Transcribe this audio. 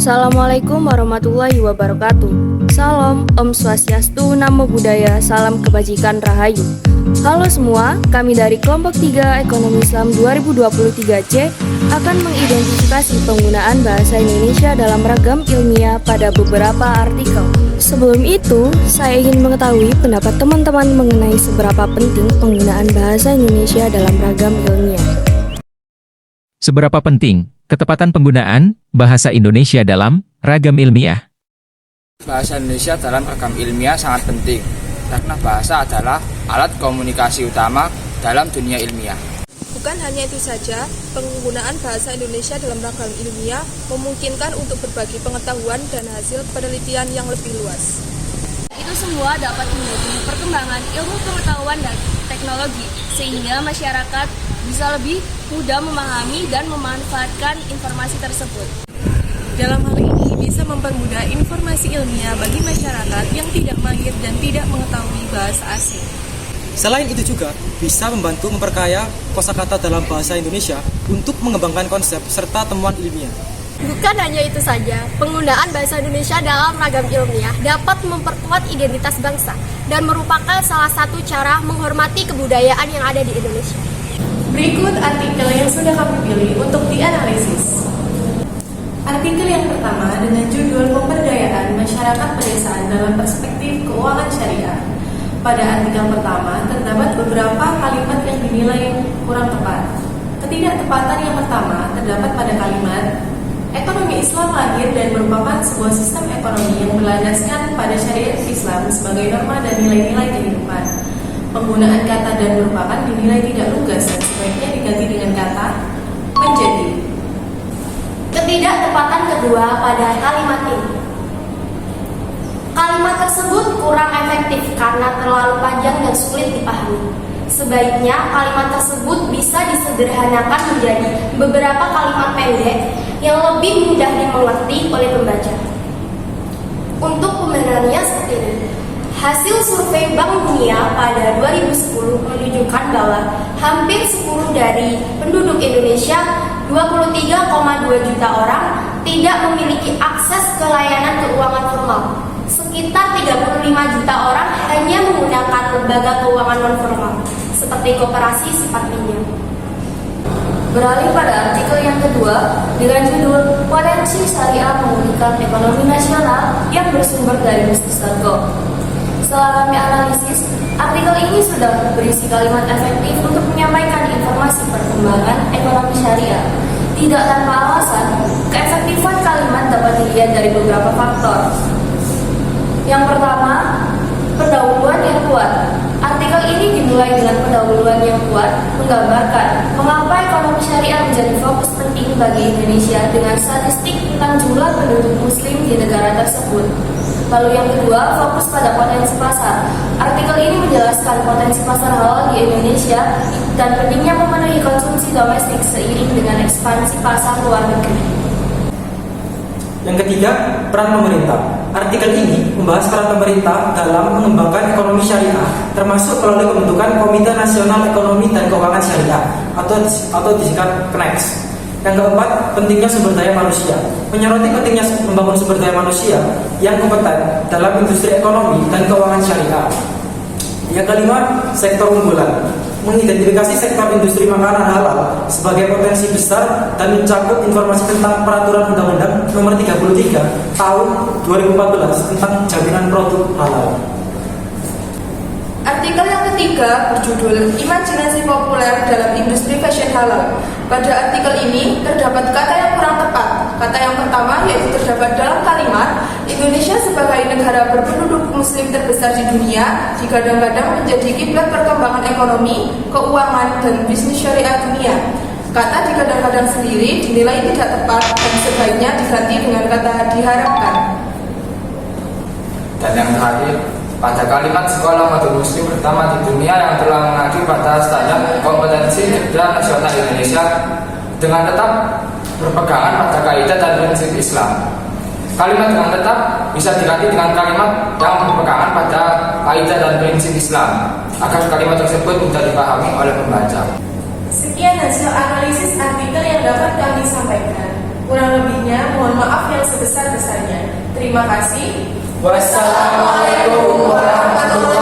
Assalamualaikum warahmatullahi wabarakatuh. Salam, Om Swastiastu, Namo Buddhaya, salam kebajikan rahayu. Halo semua, kami dari kelompok 3 Ekonomi Islam 2023C akan mengidentifikasi penggunaan bahasa Indonesia dalam ragam ilmiah pada beberapa artikel. Sebelum itu, saya ingin mengetahui pendapat teman-teman mengenai seberapa penting penggunaan bahasa Indonesia dalam ragam ilmiah. Seberapa penting ketepatan penggunaan bahasa Indonesia dalam ragam ilmiah? Bahasa Indonesia dalam ragam ilmiah sangat penting, karena bahasa adalah alat komunikasi utama dalam dunia ilmiah. Bukan hanya itu saja, penggunaan bahasa Indonesia dalam ragam ilmiah memungkinkan untuk berbagi pengetahuan dan hasil penelitian yang lebih luas. Itu semua dapat mendukung perkembangan ilmu pengetahuan dan teknologi, sehingga masyarakat bisa lebih mudah memahami dan memanfaatkan informasi tersebut. Dalam hal ini bisa mempermudah informasi ilmiah bagi masyarakat yang tidak mahir dan tidak mengetahui bahasa asing. Selain itu juga bisa membantu memperkaya kosakata dalam bahasa Indonesia untuk mengembangkan konsep serta temuan ilmiah. Bukan hanya itu saja, penggunaan bahasa Indonesia dalam ragam ilmiah dapat memperkuat identitas bangsa dan merupakan salah satu cara menghormati kebudayaan yang ada di Indonesia. Berikut artikel yang sudah kami pilih untuk dianalisis. Artikel yang pertama dengan judul Pemberdayaan Masyarakat Pedesaan dalam Perspektif Keuangan Syariah. Pada artikel pertama terdapat beberapa kalimat yang dinilai kurang tepat. Ketidaktepatan yang pertama terdapat pada kalimat ekonomi Islam lahir dan merupakan sebuah sistem ekonomi yang berlandaskan pada syariat Islam sebagai norma dan nilai-nilai kehidupan. Penggunaan kata dan merupakan dinilai tidak lugas dan sebaiknya diganti dengan kata menjadi. Ketidaktepatan kedua pada kalimat ini. Kalimat tersebut kurang efektif karena terlalu panjang dan sulit dipahami. Sebaiknya kalimat tersebut bisa disederhanakan menjadi beberapa kalimat pendek yang lebih mudah dimengerti oleh pembaca. Untuk pembenarannya seperti ini. Hasil survei Bank Dunia pada 2010 menunjukkan bahwa hampir 10 dari penduduk Indonesia, 23,2 juta orang, tidak memiliki akses ke layanan keuangan formal. Sekitar 35 juta orang hanya menggunakan lembaga keuangan non-formal, seperti koperasi sifat pinjam. Beralih pada artikel yang kedua dengan judul Potensi Syariah Memulihkan Ekonomi Nasional yang bersumber dari bisnis.com. Setelah kami analisis, artikel ini sudah berisi kalimat efektif untuk menyampaikan informasi perkembangan ekonomi syariah. Tidak tanpa alasan, keefektifan kalimat dapat dilihat dari beberapa faktor. Yang pertama, pendahuluan yang kuat. Artikel ini dimulai dengan pendahuluan yang kuat, menggambarkan mengapa ekonomi syariah menjadi fokus penting bagi Indonesia dengan statistik tentang jumlah penduduk muslim di negara tersebut. Lalu yang kedua, fokus pada potensi pasar. Artikel ini menjelaskan potensi pasar halal di Indonesia dan pentingnya memenuhi konsumsi domestik seiring dengan ekspansi pasar luar negeri. Yang ketiga, peran pemerintah. Artikel ini membahas peran pemerintah dalam mengembangkan ekonomi syariah, termasuk melalui pembentukan Komite Nasional Ekonomi dan Keuangan Syariah atau disingkat KNEX. Yang keempat, pentingnya sumber daya manusia. Menyoroti pentingnya membangun sumber daya manusia yang kompeten dalam industri ekonomi dan keuangan syariah. Yang kelima, sektor unggulan. Mengidentifikasi sektor industri makanan halal sebagai potensi besar dan mencakup informasi tentang Peraturan Undang-Undang Nomor 33 Tahun 2014 tentang jaminan produk halal. Artikel yang ketiga berjudul Imajinasi Populer dalam Industri Fashion Halal. Pada artikel ini terdapat kata yang kurang tepat. Kata yang pertama yaitu terdapat dalam kalimat Indonesia sebagai negara berpenduduk muslim terbesar di dunia digadang-gadang menjadi kiblat perkembangan ekonomi, keuangan, dan bisnis syariah dunia. Kata digadang-gadang sendiri dinilai tidak tepat dan sebaiknya diganti dengan kata diharapkan. Dan yang terakhir, pada kalimat sekolah modul muslim pertama di dunia yang telah mengacu pada standar kompetensi kerja nasional Indonesia dengan tetap berpegangan pada kaidah dan prinsip Islam. Kalimat dengan tetap bisa diganti dengan kalimat yang berpegangan pada kaidah dan prinsip Islam agar kalimat tersebut mudah dipahami oleh pembaca. Sekian hasil analisis artikel yang dapat kami sampaikan. Kurang lebihnya mohon maaf yang sebesar Terima kasih. Wassalamualaikum warahmatullahi